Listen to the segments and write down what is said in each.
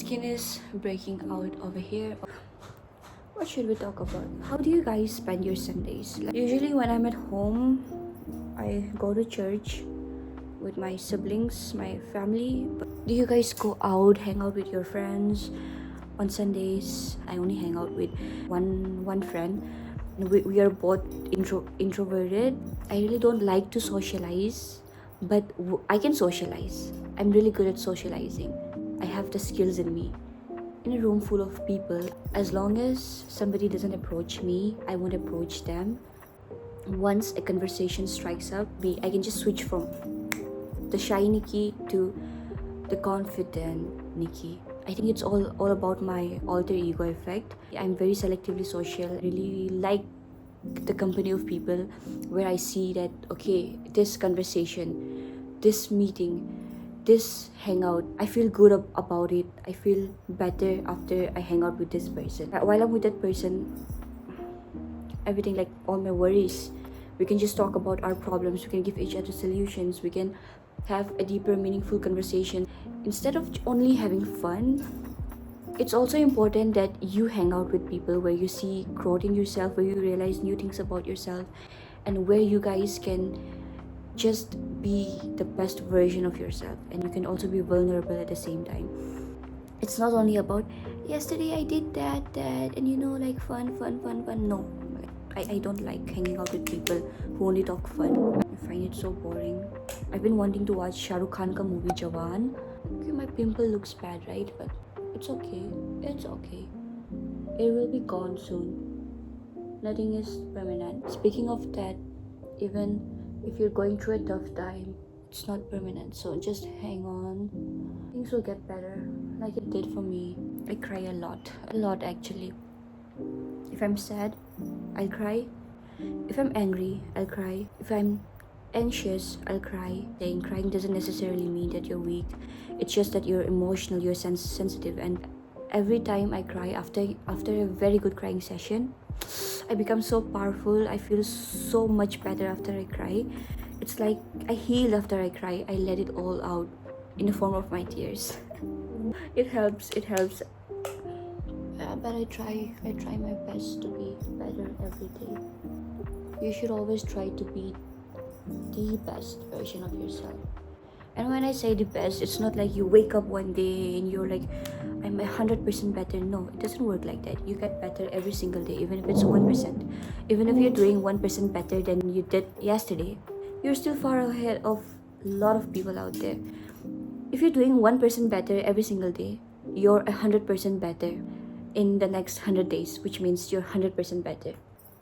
skin is breaking out over here. What should we talk about? How do you guys spend your Sundays? Usually when I'm at home, I go to church with my siblings, my family. But do you guys go out, hang out with your friends? On Sundays, I only hang out with one friend. We are both introverted. I really don't like to socialize, but I can socialize. I'm really good at socializing. I have the skills in me. In a room full of people, as long as somebody doesn't approach me, I won't approach them. Once a conversation strikes up, I can just switch from the shy Nikki to the confident Nikki. I think it's all about my alter ego effect. I'm very selectively social. I really like the company of people where I see that, okay, this conversation, this meeting, this hangout, I feel good about it. I feel better after I hang out with this person. While I'm with that person, everything, like all my worries, we can just talk about our problems. We can give each other solutions. We can have a deeper, meaningful conversation. Instead of only having fun, it's also important that you hang out with people where you see growth in yourself, where you realize new things about yourself, and where you guys can just be the best version of yourself, and you can also be vulnerable at the same time. It's not only about yesterday I did that and like fun. No, I don't like hanging out with people who only talk fun. I find it so boring. I've been wanting to watch Shah Rukh Khan ka movie Jawan. Okay, my pimple looks bad, right? But it's okay. It will be gone soon. Nothing is permanent. Speaking of that, even if you're going through a tough time, it's not permanent, so just hang on. Things will get better, like it did for me. I cry a lot actually. If I'm sad, I'll cry. If I'm angry, I'll cry. If I'm anxious, I'll cry. Crying doesn't necessarily mean that you're weak. It's just that you're emotional, you're sensitive. And every time I cry, after a very good crying session, I become so powerful. I feel so much better after I cry. It's like I heal after I cry. I let it all out in the form of my tears. It helps. But I try my best to be better every day. You should always try to be the best version of yourself. And when I say the best, it's not like you wake up one day and you're like, I'm 100% better. No, it doesn't work like that. You get better every single day, even if it's 1%. Even if you're doing 1% better than you did yesterday, you're still far ahead of a lot of people out there. If you're doing 1% better every single day, you're 100% better in the next 100 days, which means you're 100% better.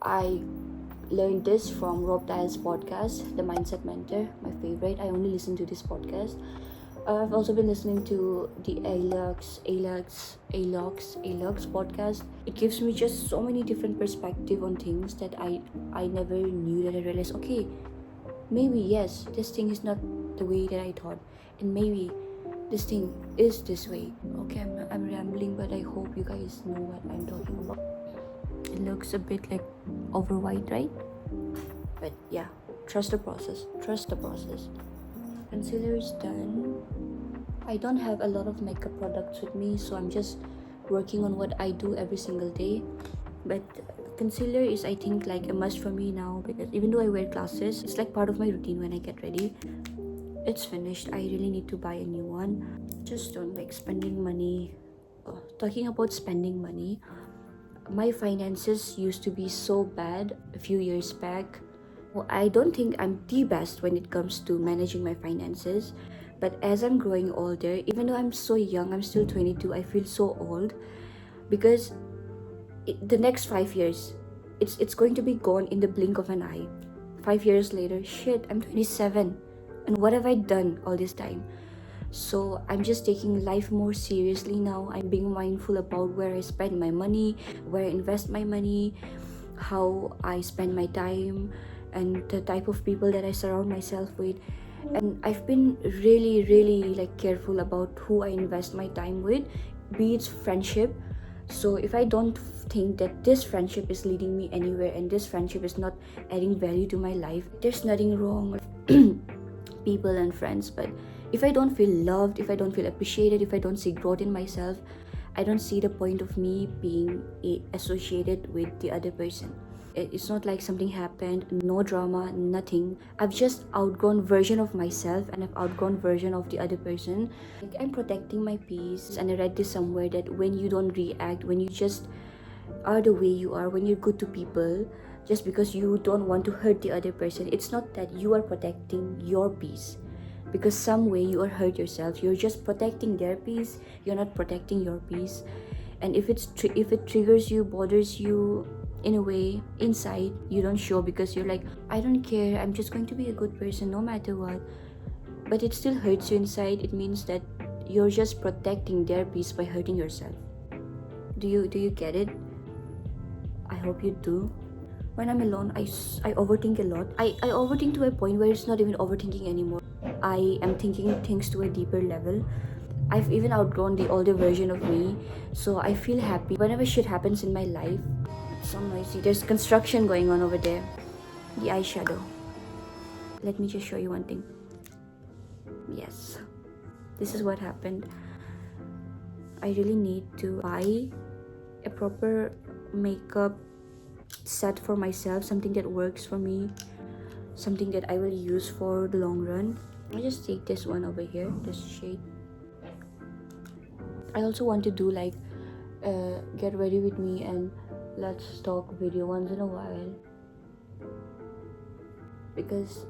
I learned this from Rob Dial's podcast, The Mindset Mentor, my favorite. I only listen to this podcast. I've also been listening to the ALOX podcast. It gives me just so many different perspectives on things that I never knew, that I realized, okay, maybe yes, this thing is not the way that I thought, and maybe this thing is this way. Okay, I'm rambling, but I hope you guys know what I'm talking about. It looks a bit like over white, right? But yeah, trust the process. Concealer is done. I don't have a lot of makeup products with me, so I'm just working on what I do every single day. But concealer is, I think, like a must for me now, because even though I wear glasses, it's like part of my routine when I get ready. It's finished. I really need to buy a new one. Just don't like spending money. Talking about spending money, my finances used to be so bad a few years back. Well, I don't think I'm the best when it comes to managing my finances, but as I'm growing older, even though I'm so young, I'm still 22, I feel so old, because the next 5 years, it's going to be gone in the blink of an eye. 5 years later, shit, I'm 27, and what have I done all this time? So I'm just taking life more seriously now. I'm being mindful about where I spend my money, where I invest my money, how I spend my time, and the type of people that I surround myself with. And I've been really like careful about who I invest my time with, be it friendship. So if I don't think that this friendship is leading me anywhere and this friendship is not adding value to my life, there's nothing wrong with people and friends. But If I don't feel loved, if I don't feel appreciated, if I don't see growth in myself, I don't see the point of me being associated with the other person. It's not like something happened, no drama, nothing. I've just outgrown version of myself and I've outgrown version of the other person. Like, I'm protecting my peace, and I read this somewhere that when you don't react, when you just are the way you are, when you're good to people, just because you don't want to hurt the other person, it's not that you are protecting your peace. Because some way you are hurt yourself, you're just protecting their peace, you're not protecting your peace. And if if it triggers you, bothers you in a way inside, you don't show because you're like, I don't care, I'm just going to be a good person no matter what. But it still hurts you inside. It means that you're just protecting their peace by hurting yourself. Do you get it? I hope you do. When I'm alone, I overthink a lot. I overthink to a point where it's not even overthinking anymore. I am thinking things to a deeper level. I've even outgrown the older version of me, so I feel happy whenever shit happens in my life. It's so noisy. There's construction going on over there. The eyeshadow. Let me just show you one thing. Yes, this is what happened. I really need to buy a proper makeup set for myself, something that works for me, something that I will use for the long run. I just take this one over here, this shade. I also want to do like get ready with me and let's talk video once in a while, because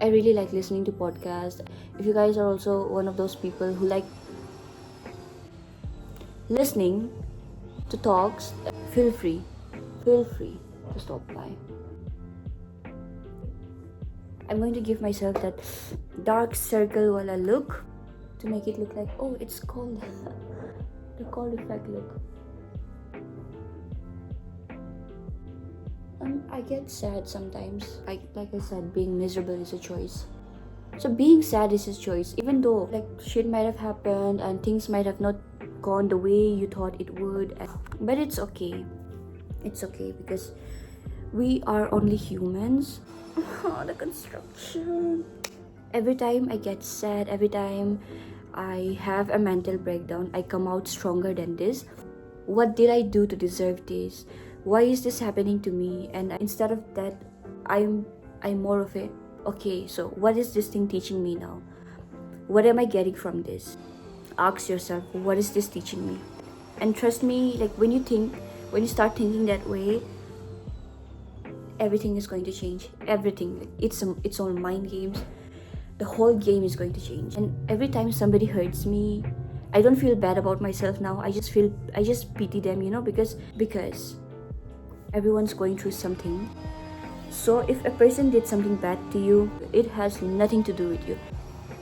I really like listening to podcasts. If you guys are also one of those people who like listening to talks, feel free to stop by. I'm going to give myself that dark circle wala look to make it look like, oh, it's cold. The cold effect look. I get sad sometimes. Like I said, being miserable is a choice. So being sad is a choice, even though like shit might have happened and things might have not gone the way you thought it would. But it's okay. It's okay because we are only humans. The construction. Every time I get sad, every time I have a mental breakdown, I come out stronger than this. What did I do to deserve this? Why is this happening to me? And instead of that, I'm more of a, okay, so what is this thing teaching me now? What am I getting from this? Ask yourself, what is this teaching me? And trust me, like when you start thinking that way, everything is going to change. Everything. It's all mind games. The whole game is going to change. And every time somebody hurts me, I don't feel bad about myself now. I just pity them, because everyone's going through something. So if a person did something bad to you, it has nothing to do with you.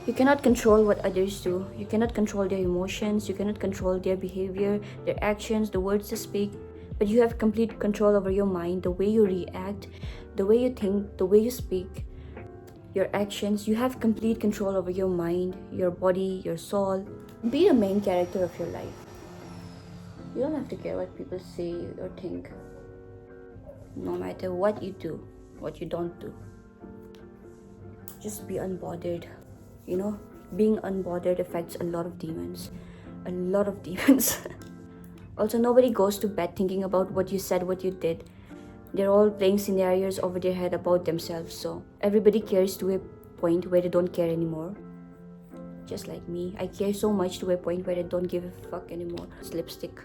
You cannot control what others do. You cannot control their emotions. You cannot control their behavior, their actions, the words they speak. But you have complete control over your mind, the way you react, the way you think, the way you speak, your actions. You have complete control over your mind, your body, your soul. Be the main character of your life. You don't have to care what people say or think. No matter what you do, what you don't do. Just be unbothered. Being unbothered affects a lot of demons. A lot of demons. Also, nobody goes to bed thinking about what you said, what you did. They're all playing scenarios over their head about themselves. So everybody cares to a point where they don't care anymore. Just like me, I care so much to a point where I don't give a fuck anymore. It's lipstick.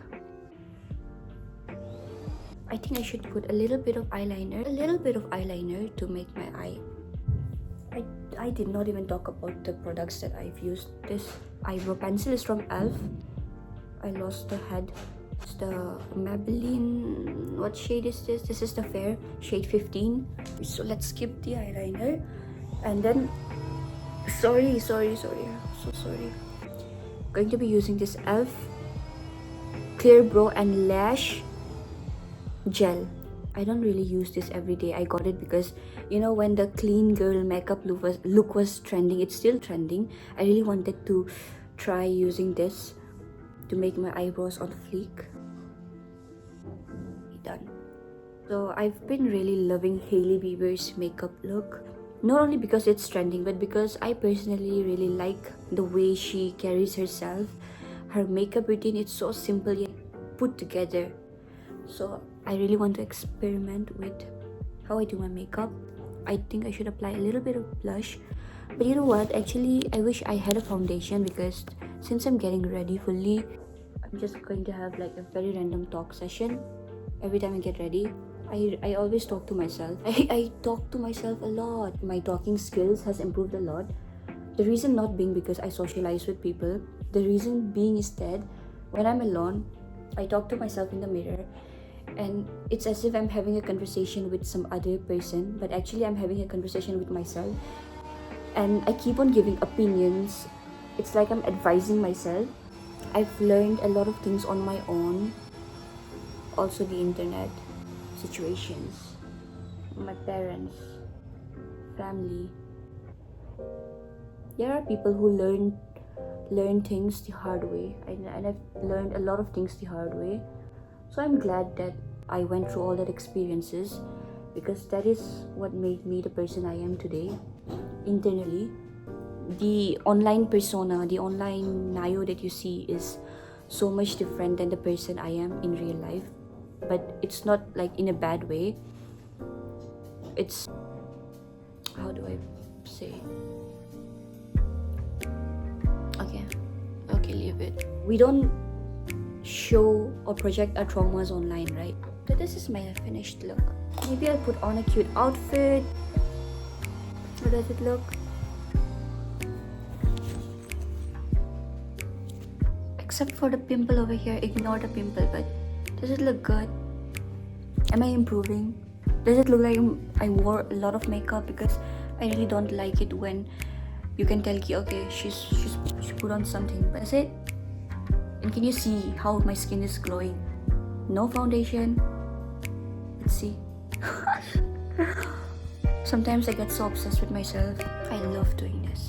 I think I should put a little bit of eyeliner to make my eye. I did not even talk about the products that I've used. This eyebrow pencil is from e.l.f. I lost the head. It's the Maybelline. What shade is this? This is the fair shade 15. So let's skip the eyeliner. And then, sorry. So sorry. Going to be using this e.l.f. Clear Brow and Lash Gel. I don't really use this every day. I got it because, when the clean girl makeup look was trending, it's still trending. I really wanted to try using this to make my eyebrows on fleek. Done. So I've been really loving Hailey Bieber's makeup look. Not only because it's trending, but because I personally really like the way she carries herself. Her makeup routine, it's so simple yet put together. So I really want to experiment with how I do my makeup. I think I should apply a little bit of blush. But you know what? Actually, I wish I had a foundation, because since I'm getting ready fully, I'm just going to have like a very random talk session every time I get ready. I always talk to myself. I talk to myself a lot. My talking skills has improved a lot. The reason not being because I socialize with people. The reason being is that when I'm alone, I talk to myself in the mirror, and it's as if I'm having a conversation with some other person, but actually I'm having a conversation with myself. And I keep on giving opinions. It's like I'm advising myself. I've learned a lot of things on my own. Also the internet, situations, my parents, family. There are people who learn things the hard way, and I've learned a lot of things the hard way. So I'm glad that I went through all that experiences, because that is what made me the person I am today. Internally, the online persona, the online Nayo that you see is so much different than the person I am in real life. But it's not like in a bad way. It's, how do I say? Okay, leave it. We don't show or project our traumas online, right? So this is my finished look. Maybe I'll put on a cute outfit. How does it look? Except for the pimple over here, ignore the pimple, but does it look good? Am I improving? Does it look like I wore a lot of makeup? Because I really don't like it when you can tell, okay, she put on something. But is it? And can you see how my skin is glowing? No foundation. Let's see. Sometimes I get so obsessed with myself. I love doing this.